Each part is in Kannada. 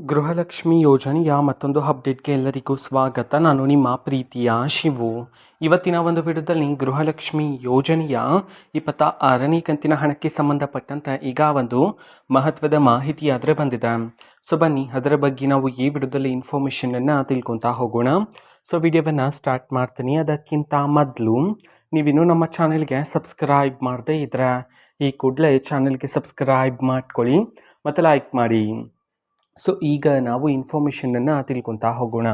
ಗೃಹಲಕ್ಷ್ಮಿ ಯೋಜನೆಯ ಮತ್ತೊಂದು ಅಪ್ಡೇಟ್ಗೆ ಎಲ್ಲರಿಗೂ ಸ್ವಾಗತ. ನಾನು ನಿಮ್ಮ ಪ್ರೀತಿಯ ಶಿವು. ಇವತ್ತಿನ ಒಂದು ವಿಡಿಯೋದಲ್ಲಿ ಗೃಹಲಕ್ಷ್ಮಿ ಯೋಜನೆಯ 26ನೇ ಕಂತಿನ ಹಣಕ್ಕೆ ಸಂಬಂಧಪಟ್ಟಂತೆ ಈಗ ಒಂದು ಮಹತ್ವದ ಮಾಹಿತಿ ಆದರೆ ಬಂದಿದೆ. ಸೊ ಬನ್ನಿ ಅದರ ಬಗ್ಗೆ ನಾವು ಈ ವಿಡಿಯೋದಲ್ಲಿ ಇನ್ಫಾರ್ಮೇಷನನ್ನು ತಿಳ್ಕೊತಾ ಹೋಗೋಣ. ಸೊ ವಿಡಿಯೋವನ್ನು ಸ್ಟಾರ್ಟ್ ಮಾಡ್ತೀನಿ. ಅದಕ್ಕಿಂತ ಮೊದಲು ನೀವಿನ್ನೂ ನಮ್ಮ ಚಾನೆಲ್ಗೆ ಸಬ್ಸ್ಕ್ರೈಬ್ ಮಾಡದೇ ಇದ್ದರೆ ಈ ಕೂಡಲೇ ಚಾನೆಲ್ಗೆ ಸಬ್ಸ್ಕ್ರೈಬ್ ಮಾಡ್ಕೊಳ್ಳಿ ಮತ್ತು ಲೈಕ್ ಮಾಡಿ. ಸೊ ಈಗ ನಾವು ಇನ್ಫಾರ್ಮೇಷನನ್ನು ತಿಳ್ಕೊತಾ ಹೋಗೋಣ.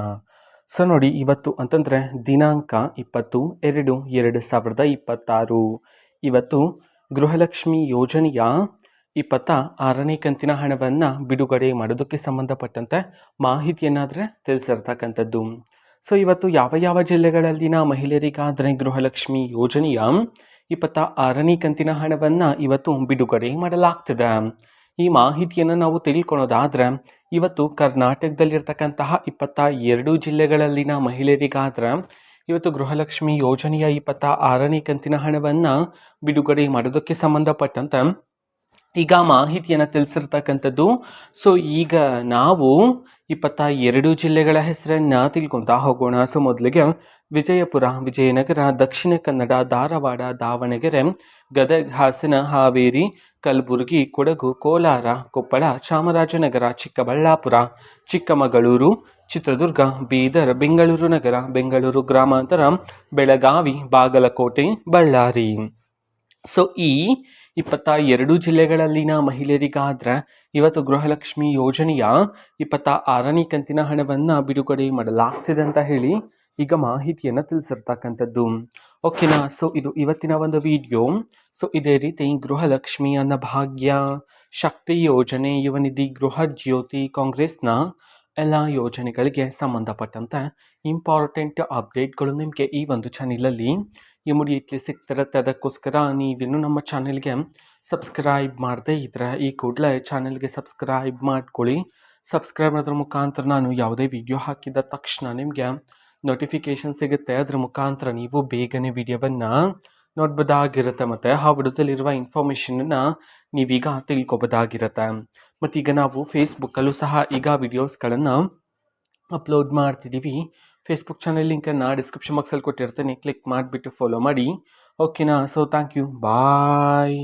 ಸೊ ನೋಡಿ, ಇವತ್ತು ಅಂತಂದರೆ ದಿನಾಂಕ 20/2/2026. ಇವತ್ತು ಗೃಹಲಕ್ಷ್ಮಿ ಯೋಜನೆಯ 26ನೇ ಕಂತಿನ ಹಣವನ್ನು ಬಿಡುಗಡೆ ಮಾಡೋದಕ್ಕೆ ಸಂಬಂಧಪಟ್ಟಂತೆ ಮಾಹಿತಿಯನ್ನಾದರೆ ತಿಳಿಸಿರ್ತಕ್ಕಂಥದ್ದು. ಸೊ ಇವತ್ತು ಯಾವ ಜಿಲ್ಲೆಗಳಲ್ಲಿನ ಮಹಿಳೆಯರಿಗಾದರೆ ಗೃಹಲಕ್ಷ್ಮಿ ಯೋಜನೆಯ 26ನೇ ಕಂತಿನ ಹಣವನ್ನು ಇವತ್ತು ಬಿಡುಗಡೆ ಮಾಡಲಾಗ್ತದೆ. ಈ ಮಾಹಿತಿಯನ್ನು ನಾವು ತಿಳ್ಕೊಳೋದಾದರೆ ಇವತ್ತು ಕರ್ನಾಟಕದಲ್ಲಿರ್ತಕ್ಕಂತಹ 22 ಜಿಲ್ಲೆಗಳಲ್ಲಿನ ಮಹಿಳೆಯರಿಗಾದ್ರೆ ಇವತ್ತು ಗೃಹಲಕ್ಷ್ಮಿ ಯೋಜನೆಯ 26ನೇ ಕಂತಿನ ಹಣವನ್ನು ಬಿಡುಗಡೆ ಮಾಡೋದಕ್ಕೆ ಸಂಬಂಧಪಟ್ಟಂತೆ ಈಗ ಮಾಹಿತಿಯನ್ನು ತಿಳಿಸಿರ್ತಕ್ಕಂಥದ್ದು. ಸೊ ಈಗ ನಾವು 22 ಜಿಲ್ಲೆಗಳ ಹೆಸರನ್ನು ತಿಳ್ಕೊತಾ ಹೋಗೋಣ. ಸೊ ಮೊದಲಿಗೆ ವಿಜಯಪುರ, ವಿಜಯನಗರ, ದಕ್ಷಿಣ ಕನ್ನಡ, ಧಾರವಾಡ, ದಾವಣಗೆರೆ, ಗದಗ, ಹಾಸನ, ಹಾವೇರಿ, ಕಲಬುರಗಿ, ಕೊಡಗು, ಕೋಲಾರ, ಕೊಪ್ಪಳ, ಚಾಮರಾಜನಗರ, ಚಿಕ್ಕಬಳ್ಳಾಪುರ, ಚಿಕ್ಕಮಗಳೂರು, ಚಿತ್ರದುರ್ಗ, ಬೀದರ್, ಬೆಂಗಳೂರು ನಗರ, ಬೆಂಗಳೂರು ಗ್ರಾಮಾಂತರ, ಬೆಳಗಾವಿ, ಬಾಗಲಕೋಟೆ, ಬಳ್ಳಾರಿ. ಸೊ ಈ 22 ಜಿಲ್ಲೆಗಳಲ್ಲಿನ ಮಹಿಳೆಯರಿಗಾದ್ರೆ ಇವತ್ತು ಗೃಹಲಕ್ಷ್ಮಿ ಯೋಜನೆಯ 26ನೇ ಕಂತಿನ ಹಣವನ್ನು ಬಿಡುಗಡೆ ಮಾಡಲಾಗ್ತಿದೆ ಅಂತ ಹೇಳಿ ಈಗ ಮಾಹಿತಿಯನ್ನು ತಿಳಿಸಿರ್ತಕ್ಕಂಥದ್ದು. ಓಕೆನಾ. ಸೊ ಇದು ಇವತ್ತಿನ ಒಂದು ವಿಡಿಯೋ. ಸೊ ಇದೇ ರೀತಿ ಗೃಹಲಕ್ಷ್ಮಿ, ಅನ್ನಭಾಗ್ಯ, ಶಕ್ತಿ ಯೋಜನೆ, ಯುವ ನಿಧಿ, ಗೃಹ ಜ್ಯೋತಿ, ಕಾಂಗ್ರೆಸ್ನ ಎಲ್ಲ ಯೋಜನೆಗಳಿಗೆ ಸಂಬಂಧಪಟ್ಟಂತೆ ಇಂಪಾರ್ಟೆಂಟ್ ಅಪ್ಡೇಟ್ಗಳು ನಿಮಗೆ ಈ ಒಂದು ಚಾನೆಲಲ್ಲಿ ಇಮಿಡಿಯೇಟ್ಲಿ ಸಿಗ್ತಿರುತ್ತೆ. ಅದಕ್ಕೋಸ್ಕರ ನೀವಿನ್ನೂ ನಮ್ಮ ಚಾನೆಲ್ಗೆ ಸಬ್ಸ್ಕ್ರೈಬ್ ಮಾಡದೇ ಇದ್ದರೆ ಈ ಕೂಡಲೇ ಚಾನೆಲ್ಗೆ ಸಬ್ಸ್ಕ್ರೈಬ್ ಮಾಡ್ಕೊಳ್ಳಿ. ಸಬ್ಸ್ಕ್ರೈಬ್ ಮಾಡೋದ್ರ ಮುಖಾಂತರ ನಾನು ಯಾವುದೇ ವಿಡಿಯೋ ಹಾಕಿದ ತಕ್ಷಣ ನಿಮಗೆ ನೋಟಿಫಿಕೇಷನ್ ಸಿಗುತ್ತೆ. ಅದರ ಮುಖಾಂತರ ನೀವು ಬೇಗನೆ ವಿಡಿಯೋವನ್ನು ನೋಡ್ಬೋದಾಗಿರುತ್ತೆ ಮತ್ತು ಆ ವಿಡಿಯೋದಲ್ಲಿರುವ ಇನ್ಫಾರ್ಮೇಷನನ್ನು ನೀವೀಗ ತಿಳ್ಕೊಬೋದಾಗಿರುತ್ತೆ. ಮತ್ತೀಗ ನಾವು ಫೇಸ್ಬುಕ್ಕಲ್ಲೂ ಸಹ ಈಗ ವಿಡಿಯೋಸ್ಗಳನ್ನು ಅಪ್ಲೋಡ್ ಮಾಡ್ತಿದ್ದೀವಿ. ಫೇಸ್ಬುಕ್ ಚಾನೆಲ್ ಲಿಂಕನ್ನು ಡಿಸ್ಕ್ರಿಪ್ಷನ್ ಬಾಕ್ಸಲ್ಲಿ ಕೊಟ್ಟಿರ್ತೇನೆ. ಕ್ಲಿಕ್ ಮಾಡಿಬಿಟ್ಟು ಫಾಲೋ ಮಾಡಿ. ಓಕೆನಾ. So thank you, bye.